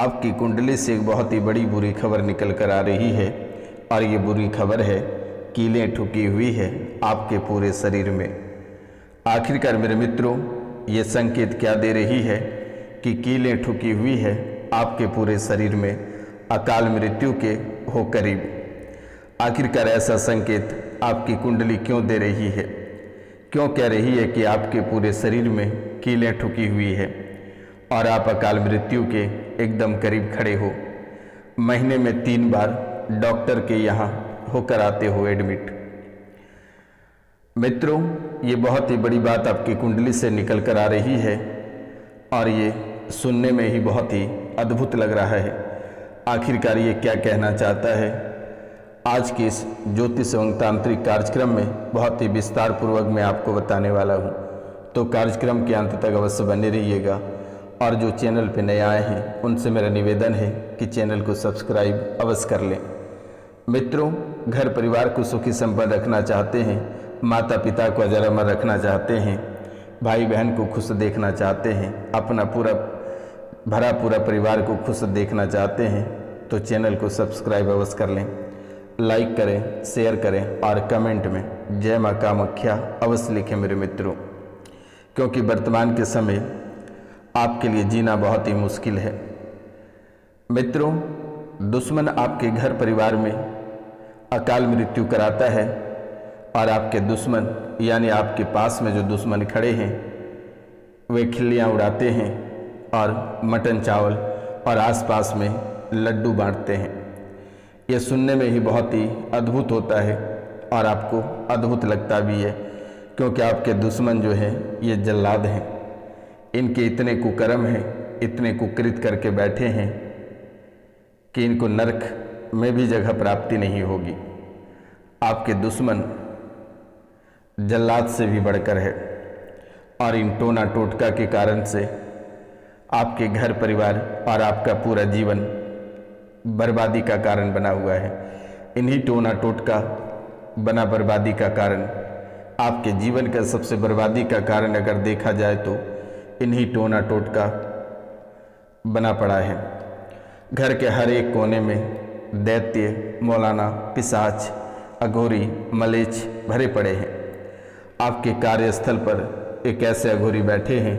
आपकी कुंडली से एक बहुत ही बड़ी बुरी खबर निकल कर आ रही है और ये बुरी खबर है, कीलें ठुकी हुई है आपके पूरे शरीर में। आखिरकार मेरे मित्रों, ये संकेत क्या दे रही है कि कीलें ठुकी हुई है आपके पूरे शरीर में, अकाल मृत्यु के हो करीब। आखिरकार ऐसा संकेत आपकी कुंडली क्यों दे रही है? क्यों कह रही है कि आपके पूरे शरीर में कीलें ठुकी हुई है और आप अकाल मृत्यु के एकदम करीब खड़े हो? महीने में 3 बार डॉक्टर के यहाँ होकर आते हो एडमिट। मित्रों, ये बहुत ही बड़ी बात आपकी कुंडली से निकल कर आ रही है और ये सुनने में ही बहुत ही अद्भुत लग रहा है। आखिरकार ये क्या कहना चाहता है? आज के इस ज्योतिष एवं तांत्रिक कार्यक्रम में बहुत ही विस्तार पूर्वक मैं आपको बताने वाला हूँ, तो कार्यक्रम के अंत तक अवश्य बने रहिएगा। और जो चैनल पे नए आए हैं उनसे मेरा निवेदन है कि चैनल को सब्सक्राइब अवश्य कर लें। मित्रों, घर परिवार को सुखी संपन्न रखना चाहते हैं, माता पिता को अजर अमर रखना चाहते हैं, भाई बहन को खुश देखना चाहते हैं, अपना पूरा परिवार को खुश देखना चाहते हैं, तो चैनल को सब्सक्राइब अवश्य कर लें। लाइक करें, शेयर करें और कमेंट में जय माँ कामाख्या अवश्य लिखें मेरे मित्रों, क्योंकि वर्तमान के समय आपके लिए जीना बहुत ही मुश्किल है। मित्रों, दुश्मन आपके घर परिवार में अकाल मृत्यु कराता है और आपके दुश्मन यानी आपके पास में जो दुश्मन खड़े हैं वे खिल्लियाँ उड़ाते हैं और मटन चावल और आसपास में लड्डू बांटते हैं। यह सुनने में ही बहुत ही अद्भुत होता है और आपको अद्भुत लगता भी है, क्योंकि आपके दुश्मन जो हैं ये जल्लाद हैं। इनके इतने कुकर्म हैं, इतने कुकृत करके बैठे हैं कि इनको नरक में भी जगह प्राप्ति नहीं होगी। आपके दुश्मन जल्लाद से भी बढ़कर है और इन टोना टोटका के कारण से आपके घर परिवार और आपका पूरा जीवन बर्बादी का कारण बना हुआ है। इन्हीं टोना टोटका बना बर्बादी का कारण, आपके जीवन का सबसे बर्बादी का कारण अगर देखा जाए तो इन्हीं टोना टोटका बना पड़ा है। घर के हर एक कोने में दैत्य, मौलाना, पिशाच, अघोरी, मलेच्छ भरे पड़े हैं। आपके कार्यस्थल पर एक ऐसे अघोरी बैठे हैं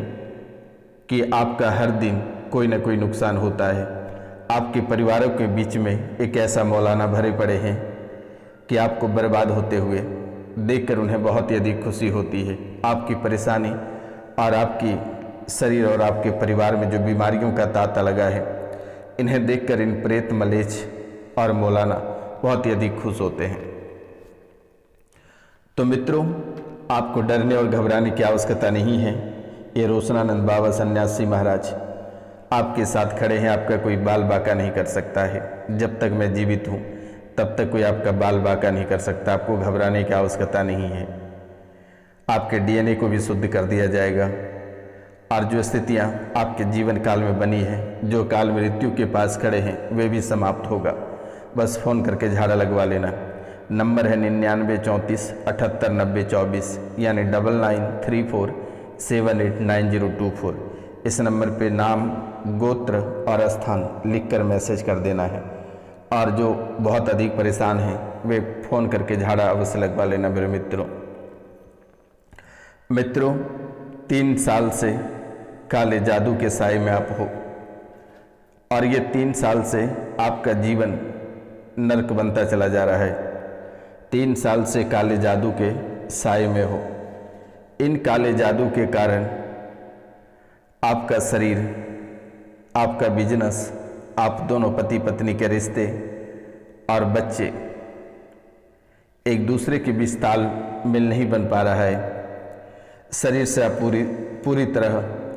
कि आपका हर दिन कोई न कोई नुकसान होता है। आपके परिवारों के बीच में एक ऐसा मौलाना भरे पड़े हैं कि आपको बर्बाद होते हुए देखकर उन्हें बहुत ही अधिक खुशी होती है। आपकी परेशानी और आपकी शरीर और आपके परिवार में जो बीमारियों का तांता लगा है, इन्हें देखकर इन प्रेत, मलेच्छ और मौलाना बहुत ही अधिक खुश होते हैं। तो मित्रों, आपको डरने और घबराने की आवश्यकता नहीं है। ये रोशनानंद बाबा सन्यासी महाराज आपके साथ खड़े हैं। आपका कोई बाल बाका नहीं कर सकता है। जब तक मैं जीवित हूँ तब तक कोई आपका बाल बाका नहीं कर सकता। आपको घबराने की आवश्यकता नहीं है। आपके डीएनए को भी शुद्ध कर दिया जाएगा और जो स्थितियाँ आपके जीवन काल में बनी है, जो काल मृत्यु के पास खड़े हैं, वे भी समाप्त होगा। बस फ़ोन करके झाड़ा लगवा लेना। नंबर है 99 34 78 90 24 यानी 9934 789024। इस नंबर पे नाम, गोत्र और स्थान लिखकर मैसेज कर देना है। और जो बहुत अधिक परेशान हैं वे फ़ोन करके झाड़ा अवश्य लगवा लेना मेरे मित्रों। 3 साल से काले जादू के साए में आप हो और ये 3 साल से आपका जीवन नरक बनता चला जा रहा है। 3 साल से काले जादू के साए में हो। इन काले जादू के कारण आपका शरीर, आपका बिजनेस, आप दोनों पति पत्नी के रिश्ते और बच्चे एक दूसरे के बीच तालमेल नहीं बन पा रहा है। शरीर से आप पूरी तरह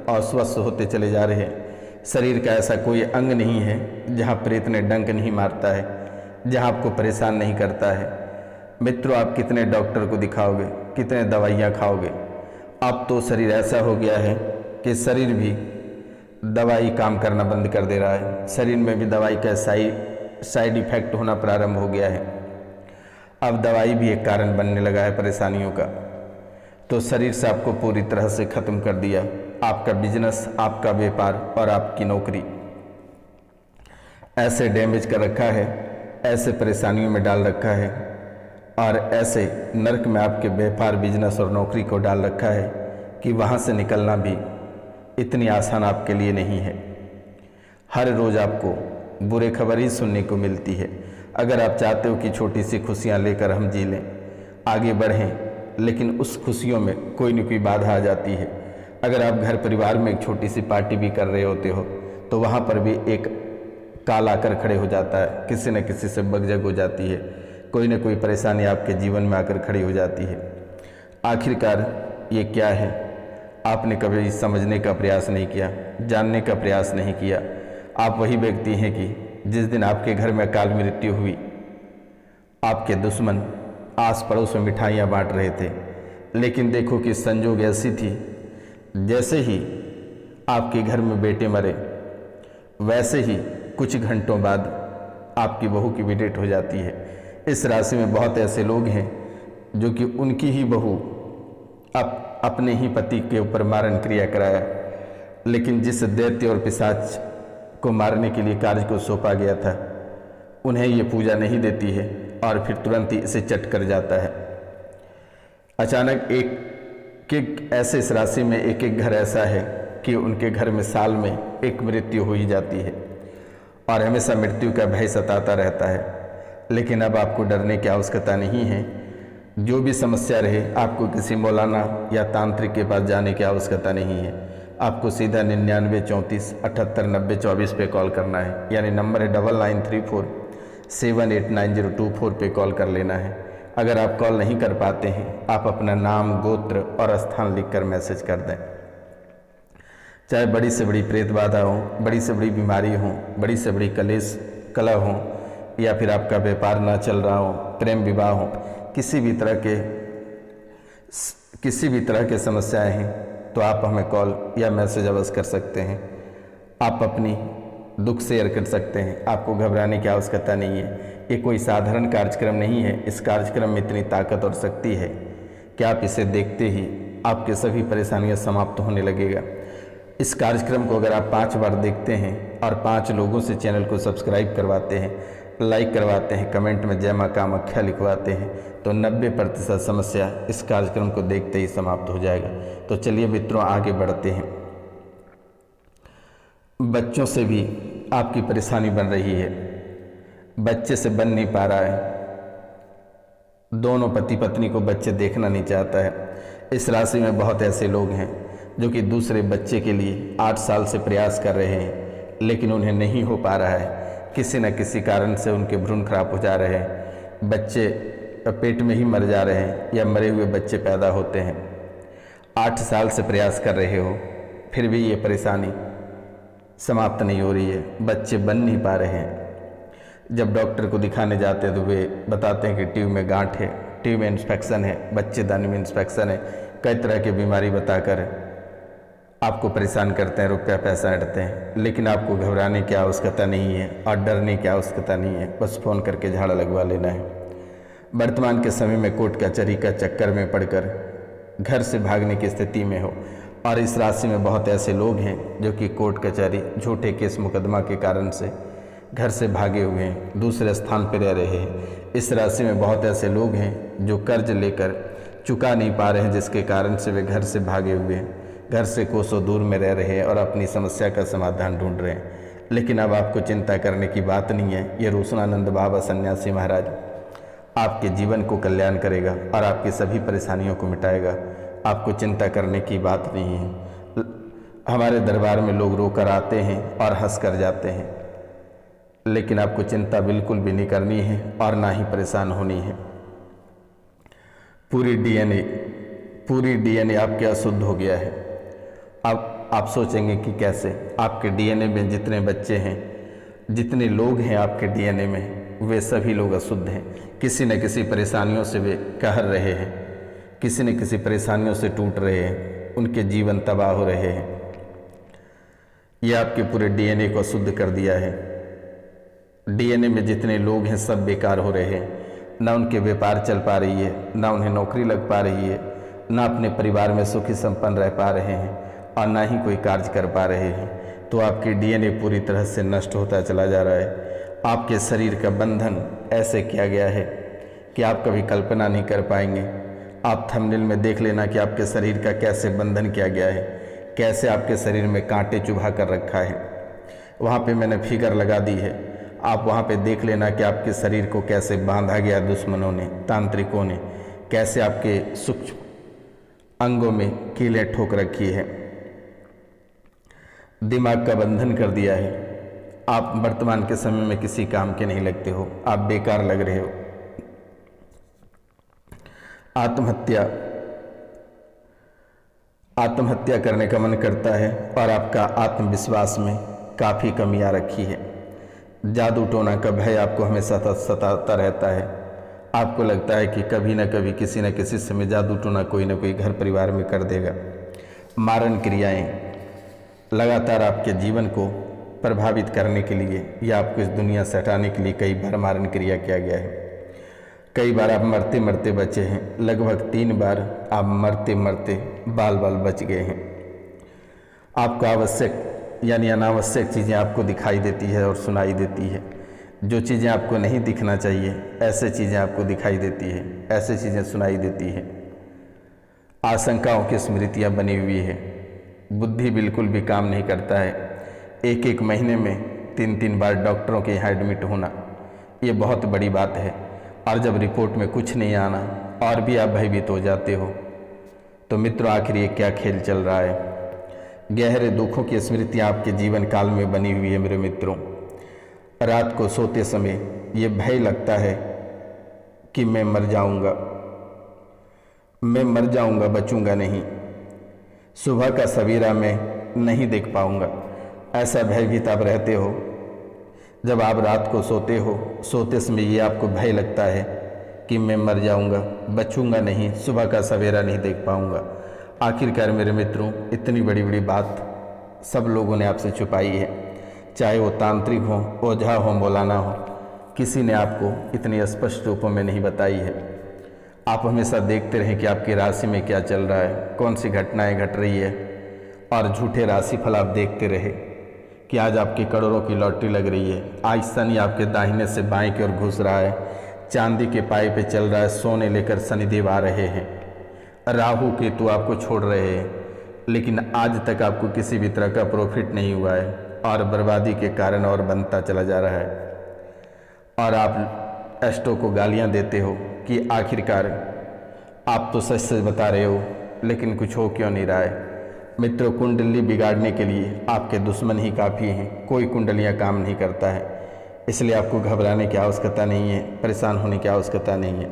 अस्वस्थ होते चले जा रहे हैं। शरीर का ऐसा कोई अंग नहीं है जहाँ प्रेत ने डंक नहीं मारता है, जहाँ आपको परेशान नहीं करता है। मित्रों, आप कितने डॉक्टर को दिखाओगे, कितने दवाइयाँ खाओगे? अब तो शरीर ऐसा हो गया है कि शरीर भी दवाई काम करना बंद कर दे रहा है। शरीर में भी दवाई का साइड इफेक्ट होना प्रारंभ हो गया है। अब दवाई भी एक कारण बनने लगा है परेशानियों का। तो शरीर से आपको पूरी तरह से ख़त्म कर दिया। आपका बिजनेस, आपका व्यापार और आपकी नौकरी। ऐसे डैमेज कर रखा है, ऐसे परेशानियों में डाल रखा है और ऐसे नरक में आपके व्यापार, बिजनेस और नौकरी को डाल रखा है कि वहाँ से निकलना भी इतनी आसान आपके लिए नहीं है। हर रोज़ आपको बुरे खबर ही सुनने को मिलती है। अगर आप चाहते हो कि छोटी सी खुशियाँ लेकर हम जी लें, आगे बढ़ें, लेकिन उस खुशियों में कोई न कोई बाधा आ जाती है। अगर आप घर परिवार में एक छोटी सी पार्टी भी कर रहे होते हो तो वहाँ पर भी एक काल आकर खड़े हो जाता है, किसी न किसी से बगजग हो जाती है, कोई न कोई परेशानी आपके जीवन में आकर खड़ी हो जाती है। आखिरकार ये क्या है, आपने कभी समझने का प्रयास नहीं किया, जानने का प्रयास नहीं किया। आप वही व्यक्ति हैं कि जिस दिन आपके घर में अकाल मृत्यु हुई, आपके दुश्मन आस पड़ोस में मिठाइयाँ बांट रहे थे, लेकिन देखो कि संजोग ऐसी थी, जैसे ही आपके घर में बेटे मरे वैसे ही कुछ घंटों बाद आपकी बहू की भी डेथ हो जाती है। इस राशि में बहुत ऐसे लोग हैं जो कि उनकी ही बहू अपने ही पति के ऊपर मारण क्रिया कराया, लेकिन जिस दैत्य और पिशाच को मारने के लिए कार्य को सौंपा गया था, उन्हें ये पूजा नहीं देती है और फिर तुरंत ही इसे चट कर जाता है। अचानक एक ऐसे इस राशि में एक घर ऐसा है कि उनके घर में साल में एक मृत्यु हो ही जाती है और हमेशा मृत्यु का भय सताता रहता है। लेकिन अब आपको डरने की आवश्यकता नहीं है। जो भी समस्या रहे, आपको किसी मौलाना या तांत्रिक के पास जाने की आवश्यकता नहीं है। आपको सीधा 99 34 78 90 24 पे कॉल करना है, यानी नंबर है 9934 789024 पे कॉल कर लेना है। अगर आप कॉल नहीं कर पाते हैं, आप अपना नाम, गोत्र और स्थान लिखकर मैसेज कर दें। चाहे बड़ी से बड़ी प्रेत बाधा हो, बड़ी से बड़ी बीमारी हो, बड़ी से बड़ी कलेश कलह हो, या फिर आपका व्यापार ना चल रहा हो, प्रेम विवाह हो, किसी भी तरह के समस्याएं हैं, तो आप हमें कॉल या मैसेज अवश्य कर सकते हैं। आप अपनी दुख शेयर कर सकते हैं। आपको घबराने की आवश्यकता नहीं है। ये कोई साधारण कार्यक्रम नहीं है। इस कार्यक्रम में इतनी ताकत और शक्ति है कि आप इसे देखते ही आपके सभी परेशानियां समाप्त होने लगेगा। इस कार्यक्रम को अगर आप 5 बार देखते हैं और 5 लोगों से चैनल को सब्सक्राइब करवाते हैं, लाइक करवाते हैं, कमेंट में जय मां कामाख्या लिखवाते हैं, तो 90% समस्या इस कार्यक्रम को देखते ही समाप्त हो जाएगा। तो चलिए मित्रों, आगे बढ़ते हैं। बच्चों से भी आपकी परेशानी बन रही है, बच्चे से बन नहीं पा रहा है, दोनों पति पत्नी को बच्चे देखना नहीं चाहता है। इस राशि में बहुत ऐसे लोग हैं जो कि दूसरे बच्चे के लिए 8 साल से प्रयास कर रहे हैं, लेकिन उन्हें नहीं हो पा रहा है। किसी न किसी कारण से उनके भ्रूण खराब हो जा रहे हैं, बच्चे पेट में ही मर जा रहे हैं या मरे हुए बच्चे पैदा होते हैं। 8 साल से प्रयास कर रहे हो, फिर भी ये परेशानी समाप्त नहीं हो रही है, बच्चे बन नहीं पा रहे हैं। जब डॉक्टर को दिखाने जाते हैं तो वे बताते हैं कि ट्यूब में गांठ है, ट्यूब में इन्फेक्शन है, बच्चेदानी में इन्फेक्शन है, कई तरह की बीमारी बताकर आपको परेशान करते हैं, रुपया पैसा ऐंठते हैं। लेकिन आपको घबराने की आवश्यकता नहीं है और डरने की आवश्यकता नहीं है, बस फ़ोन करके झाड़ा लगवा लेना है। वर्तमान के समय में कोर्ट कचहरी का चक्कर में पड़कर घर से भागने की स्थिति में हो, और इस राशि में बहुत ऐसे लोग हैं जो कि कोर्ट कचहरी, झूठे केस मुकदमा के कारण से घर से भागे हुए हैं, दूसरे स्थान पर रह रहे हैं। इस राशि में बहुत ऐसे लोग हैं जो कर्ज लेकर चुका नहीं पा रहे हैं, जिसके कारण से वे घर से भागे हुए हैं, घर से कोसों दूर में रह रहे हैं और अपनी समस्या का समाधान ढूंढ रहे हैं। लेकिन अब आपको चिंता करने की बात नहीं है। ये रोशनानंद बाबा सन्यासी महाराज आपके जीवन को कल्याण करेगा और आपकी सभी परेशानियों को मिटाएगा। आपको चिंता करने की बात नहीं है। हमारे दरबार में लोग रोकर आते हैं और हंस कर जाते हैं, लेकिन आपको चिंता बिल्कुल भी नहीं करनी है और ना ही परेशान होनी है। पूरी डीएनए आपके अशुद्ध हो गया है। अब आप सोचेंगे कि कैसे? आपके डीएनए में जितने बच्चे हैं, जितने लोग हैं आपके डीएनए में, वे सभी लोग अशुद्ध हैं। किसी न किसी परेशानियों से वे कहर रहे हैं, किसी न किसी परेशानियों से टूट रहे हैं, उनके जीवन तबाह हो रहे हैं। ये आपके पूरे डीएनए को अशुद्ध कर दिया है। डीएनए में जितने लोग हैं सब बेकार हो रहे हैं। ना उनके व्यापार चल पा रही है, ना उन्हें नौकरी लग पा रही है, ना अपने परिवार में सुखी संपन्न रह पा रहे हैं और ना ही कोई कार्य कर पा रहे हैं। तो आपकी डीएनए पूरी तरह से नष्ट होता चला जा रहा है। आपके शरीर का बंधन ऐसे किया गया है कि आप कभी कल्पना नहीं कर पाएंगे। आप थंबनेल में देख लेना कि आपके शरीर का कैसे बंधन किया गया है, कैसे आपके शरीर में कांटे चुभा कर रखा है। वहाँ पे मैंने फिगर लगा दी है, आप वहाँ पे देख लेना कि आपके शरीर को कैसे बांधा गया दुश्मनों ने, तांत्रिकों ने, कैसे आपके सूक्ष्म अंगों में कीलें ठोक रखी है, दिमाग का बंधन कर दिया है। आप वर्तमान के समय में किसी काम के नहीं लगते हो, आप बेकार लग रहे हो। आत्महत्या करने का मन करता है और आपका आत्मविश्वास में काफ़ी कमी आ रखी है। जादू टोना का भय आपको हमेशा सताता रहता है। आपको लगता है कि कभी न कभी किसी न किसी समय जादू टोना कोई न कोई घर परिवार में कर देगा। मारण क्रियाएं लगातार आपके जीवन को प्रभावित करने के लिए या आपको इस दुनिया से हटाने के लिए कई बार मारण क्रिया किया गया है। कई बार आप मरते मरते बचे हैं, लगभग 3 बार आप मरते मरते बाल बाल बच गए हैं। आपको आवश्यक यानी अनावश्यक चीज़ें आपको दिखाई देती है और सुनाई देती है। जो चीज़ें आपको नहीं दिखना चाहिए ऐसे चीज़ें आपको दिखाई देती है, ऐसे चीज़ें सुनाई देती है। आशंकाओं की स्मृतियाँ बनी हुई है। बुद्धि बिल्कुल भी काम नहीं करता है। एक महीने में 3 बार डॉक्टरों के यहाँ एडमिट होना, ये बहुत बड़ी बात है। और जब रिपोर्ट में कुछ नहीं आना और भी आप भयभीत हो जाते हो। तो मित्रों, आखिर ये क्या खेल चल रहा है? गहरे दुखों की स्मृतियाँ आपके जीवन काल में बनी हुई है। मेरे मित्रों, रात को सोते समय ये भय लगता है कि मैं मर जाऊंगा, बचूंगा नहीं, सुबह का सवेरा मैं नहीं देख पाऊंगा। ऐसा भयभीत आप रहते हो। जब आप रात को सोते समय ये आपको भय लगता है कि मैं मर जाऊंगा, बचूंगा नहीं, सुबह का सवेरा नहीं देख पाऊंगा। आखिरकार मेरे मित्रों, इतनी बड़ी बड़ी बात सब लोगों ने आपसे छुपाई है। चाहे वो तांत्रिक हो, ओझा हो, मौलाना हो, किसी ने आपको इतनी स्पष्ट रूपों में नहीं बताई है। आप हमेशा देखते रहें कि आपकी राशि में क्या चल रहा है, कौन सी घटनाएं घट रही है, और झूठे राशिफल आप देखते रहे कि आज आपकी करोड़ों की लॉटरी लग रही है, आज शनि आपके दाहिने से बाएं की ओर घुस रहा है, चांदी के पाए पे चल रहा है, सोने लेकर शनिदेव आ रहे हैं, राहु केतु आपको छोड़ रहे हैं, लेकिन आज तक आपको किसी भी तरह का प्रॉफिट नहीं हुआ है और बर्बादी के कारण और बनता चला जा रहा है। और आप एस्ट्रो को गालियां देते हो कि आखिरकार आप तो सच सच बता रहे हो, लेकिन कुछ हो क्यों नहीं रहा है। मित्रों, कुंडली बिगाड़ने के लिए आपके दुश्मन ही काफ़ी हैं, कोई कुंडलियां काम नहीं करता है। इसलिए आपको घबराने की आवश्यकता नहीं है, परेशान होने की आवश्यकता नहीं है।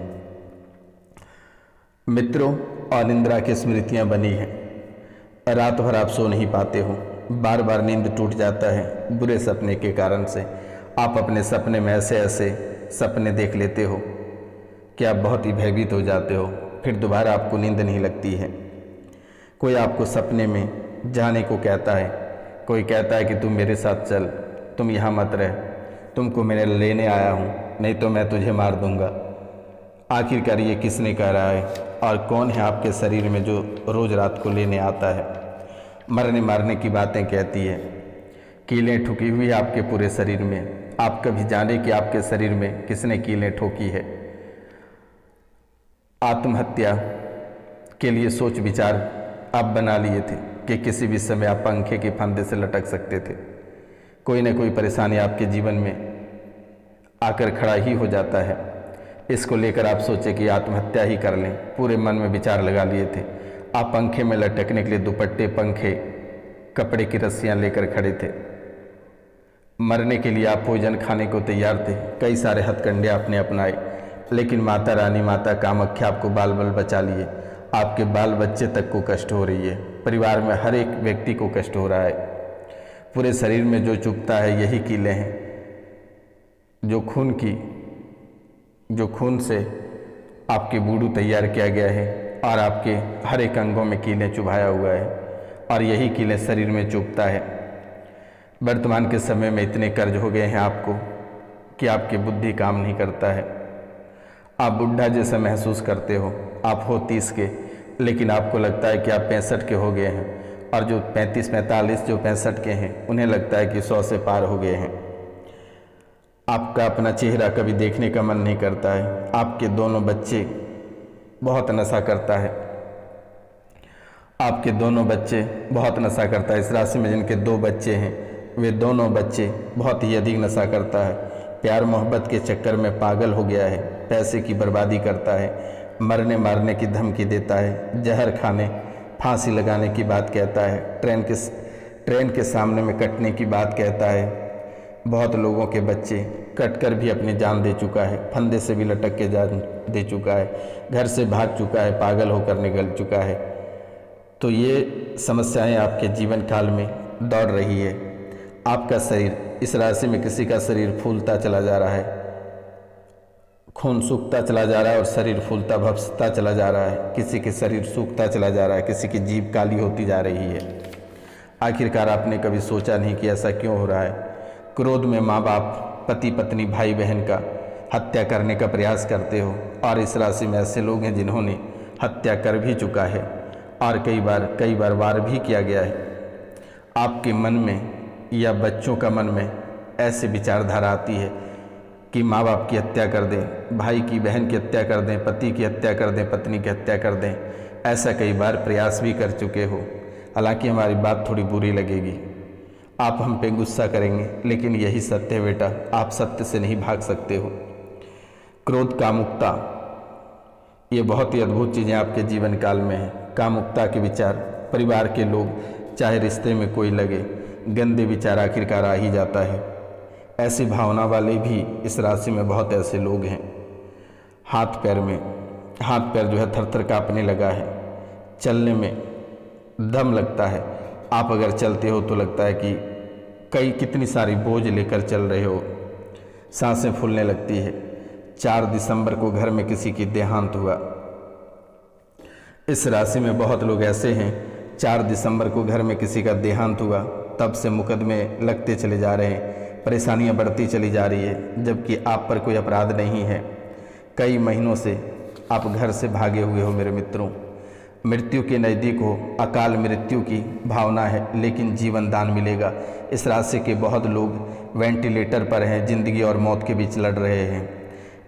मित्रों, अनिद्रा की स्मृतियां बनी हैं। रात भर आप सो नहीं पाते हो, बार बार नींद टूट जाता है बुरे सपने के कारण से। आप अपने सपने में ऐसे ऐसे सपने देख लेते हो कि आप बहुत ही भयभीत हो जाते हो, फिर दोबारा आपको नींद नहीं लगती है। कोई आपको सपने में जाने को कहता है, कोई कहता है कि तुम मेरे साथ चल, तुम यहाँ मत रह, तुमको मैं लेने आया हूँ, नहीं तो मैं तुझे मार दूँगा। आखिरकार ये किसने कह रहा है और कौन है आपके शरीर में जो रोज़ रात को लेने आता है, मरने मारने की बातें कहती है, कीलें ठुकी हुई है आपके पूरे शरीर में। आप कभी जाने कि आपके शरीर में किसने कीलें ठोकी है। आत्महत्या के लिए सोच विचार आप बना लिए थे कि किसी भी समय आप पंखे के फंदे से लटक सकते थे। कोई न कोई परेशानी आपके जीवन में आकर खड़ा ही हो जाता है। इसको लेकर आप सोचे कि आत्महत्या ही कर लें, पूरे मन में विचार लगा लिए थे। आप पंखे में लटकने के लिए दुपट्टे, पंखे, कपड़े की रस्सियां लेकर खड़े थे। मरने के लिए आप भोजन खाने को तैयार थे, कई सारे हथकंडे आपने अपनाए, लेकिन माता रानी, माता कामाख्या आपको बाल बाल बचा लिए। आपके बाल बच्चे तक को कष्ट हो रही है, परिवार में हर एक व्यक्ति को कष्ट हो रहा है। पूरे शरीर में जो चुभता है यही कीलें हैं, जो खून से आपके बूडू तैयार किया गया है और आपके हर एक अंगों में कीलें चुभाया हुआ है, और यही कीलें शरीर में चुभता है। वर्तमान के समय में इतने कर्ज हो गए हैं आपको कि आपकी बुद्धि काम नहीं करता है। आप बुढ़ा जैसा महसूस करते हो। आप हो 30 के, लेकिन आपको लगता है कि आप 65 के हो गए हैं, और जो 35-45 जो 65 के हैं उन्हें लगता है कि 100 से पार हो गए हैं। आपका अपना चेहरा कभी देखने का मन नहीं करता है। आपके दोनों बच्चे बहुत नशा करता है, आपके दोनों बच्चे बहुत नशा करता है। इस राशि में जिनके 2 बच्चे हैं वे दोनों बच्चे बहुत ही अधिक नशा करता है। प्यार मोहब्बत के चक्कर में पागल हो गया है, पैसे की बर्बादी करता है, मरने मारने की धमकी देता है, जहर खाने फांसी लगाने की बात कहता है, ट्रेन के सामने में कटने की बात कहता है। बहुत लोगों के बच्चे कटकर भी अपनी जान दे चुका है, फंदे से भी लटक के जान दे चुका है, घर से भाग चुका है, पागल होकर निकल चुका है। तो ये समस्याएं आपके जीवन काल में दौड़ रही है। आपका शरीर, इस राशि में किसी का शरीर फूलता चला जा रहा है, खून सूखता चला जा रहा है और शरीर फूलता भपसता चला जा रहा है। किसी के शरीर सूखता चला जा रहा है, किसी की जीभ काली होती जा रही है। आखिरकार आपने कभी सोचा नहीं कि ऐसा क्यों हो रहा है। क्रोध में माँ बाप, पति पत्नी, भाई बहन का हत्या करने का प्रयास करते हो, और इस राशि में ऐसे लोग हैं जिन्होंने हत्या कर भी चुका है और कई बार वार भी किया गया है। आपके मन में या बच्चों का मन में ऐसे विचारधारा आती है कि माँ बाप की हत्या कर दें, भाई की बहन की हत्या कर दें, पति की हत्या कर दें, पत्नी की हत्या कर दें। ऐसा कई बार प्रयास भी कर चुके हो। हालांकि हमारी बात थोड़ी बुरी लगेगी, आप हम पे गुस्सा करेंगे, लेकिन यही सत्य है बेटा, आप सत्य से नहीं भाग सकते हो। क्रोध, कामुकता, ये बहुत ही अद्भुत चीज़ें आपके जीवन काल में हैं। कामुकता के विचार, परिवार के लोग, चाहे रिश्ते में कोई लगे, गंदे विचार आखिरकार आ ही जाता है। ऐसी भावना वाले भी इस राशि में बहुत ऐसे लोग हैं। हाथ पैर जो है थर-थर कांपने लगा है, चलने में दम लगता है। आप अगर चलते हो तो लगता है कि कितनी सारी बोझ लेकर चल रहे हो, सांसें फूलने लगती है। 4 दिसंबर को घर में किसी की देहांत हुआ। इस राशि में बहुत लोग ऐसे हैं, 4 दिसंबर को घर में किसी का देहांत हुआ, तब से मुकदमे लगते चले जा रहे हैं, परेशानियां बढ़ती चली जा रही है, जबकि आप पर कोई अपराध नहीं है। कई महीनों से आप घर से भागे हुए हो मेरे मित्रों। मृत्यु के नज़दीक हो, अकाल मृत्यु की भावना है, लेकिन जीवन दान मिलेगा। इस राशि के बहुत लोग वेंटिलेटर पर हैं, जिंदगी और मौत के बीच लड़ रहे हैं।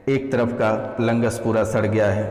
एक तरफ का लंगस पूरा सड़ गया है,